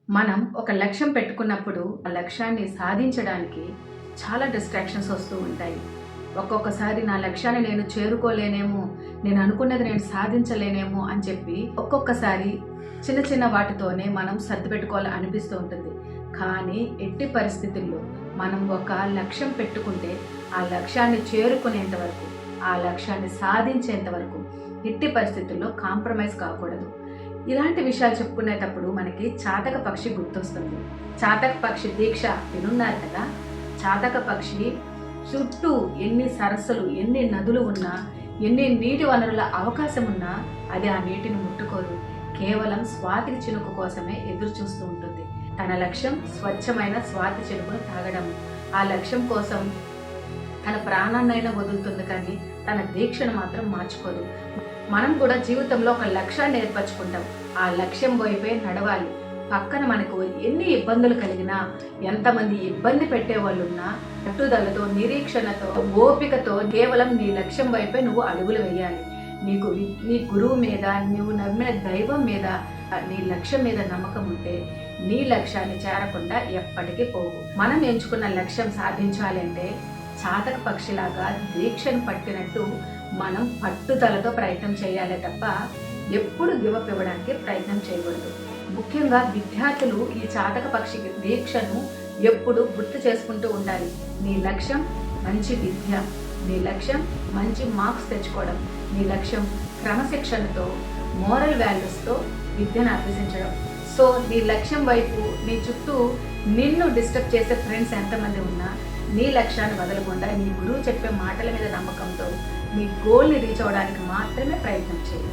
మనం ఒక లక్ష్యం పెట్టుకున్నప్పుడు ఆ లక్ష్యాన్ని సాధించడానికి చాలా డిస్ట్రాక్షన్స్ వస్తూ ఉంటాయి. ఒక్కొక్కసారి నా లక్ష్యాన్ని నేను చేరుకోలేనేమో, నేను అనుకున్నది నేను సాధించలేనేమో అని చెప్పి ఒక్కొక్కసారి చిన్న చిన్న వాటితోనే మనం సర్దిపెట్టుకోవాలి అనిపిస్తూ ఉంటుంది. కానీ ఎట్టి పరిస్థితుల్లో మనం ఒక లక్ష్యం పెట్టుకుంటే ఆ లక్ష్యాన్ని చేరుకునేంత వరకు, ఆ లక్ష్యాన్ని సాధించేంత వరకు ఎట్టి పరిస్థితుల్లో కాంప్రమైజ్ కాకూడదు. ఇలాంటి విషయాలు చెప్పుకునేటప్పుడు మనకి చాతక పక్షి గుర్తొస్తుంది. చాతక పక్షి దీక్ష వినున్నారు కదా. చాతక పక్షి చుట్టూ ఎన్ని సరస్సులు, ఎన్ని నదులు ఉన్నా, ఎన్ని నీటి వనరుల అవకాశం ఉన్నా అది ఆ నీటిని ముట్టుకోదు. కేవలం స్వాతి చినుకు కోసమే ఎదురు చూస్తూ ఉంటుంది. తన లక్ష్యం స్వచ్ఛమైన స్వాతి చినుకును తాగడం. ఆ లక్ష్యం కోసం తన ప్రాణాన్నైనా వదులుతుంది, కానీ తన దీక్షను మాత్రం మార్చుకోదు. మనం కూడా జీవితంలో ఒక లక్ష్యాన్ని ఏర్పరచుకుంటాం. ఆ లక్ష్యం వైపే నడవాలి. పక్కన మనకు ఎన్ని ఇబ్బందులు కలిగినా, ఎంతమంది ఇబ్బంది పెట్టే వాళ్ళున్నా, పట్టుదలతో, నిరీక్షణతో, ఓపికతో కేవలం నీ లక్ష్యం వైపే నువ్వు అడుగులు వేయాలి. నీ గురువు మీద, నువ్వు నమ్మిన దైవం మీద, నీ లక్ష్యం మీద నమ్మకం ఉంటే నీ లక్ష్యాన్ని చేరకుండా ఎప్పటికీ పోవు. మనం ఎంచుకున్న లక్ష్యం సాధించాలి అంటే చాతక పక్షిలాగా దీక్షను పట్టినట్టు మనం పట్టుదలతో ప్రయత్నం చేయాలి తప్ప ఎప్పుడు గివప్ ఇవ్వడానికి ప్రయత్నం చేయకూడదు. ముఖ్యంగా విద్యార్థులు ఈ చాతక పక్షి దీక్షను ఎప్పుడు గుర్తు చేసుకుంటూ ఉండాలి. నీ లక్ష్యం మంచి విద్య, నీ లక్ష్యం మంచి మార్క్స్ తెచ్చుకోవడం, నీ లక్ష్యం క్రమశిక్షణతో, మోరల్ వాల్యూస్తో విద్యను అభ్యసించడం. సో నీ లక్ష్యం వైపు నీ చుట్టూ నిన్ను డిస్టర్బ్ చేసే ఫ్రెండ్స్ ఎంతమంది ఉన్నా నీ లక్ష్యాన్ని వదలకుండా నీ గురువు చెప్పే మాటల మీద నమ్మకంతో నీ గోల్ని రీచ్ అవ్వడానికి మాత్రమే ప్రయత్నం చేయి.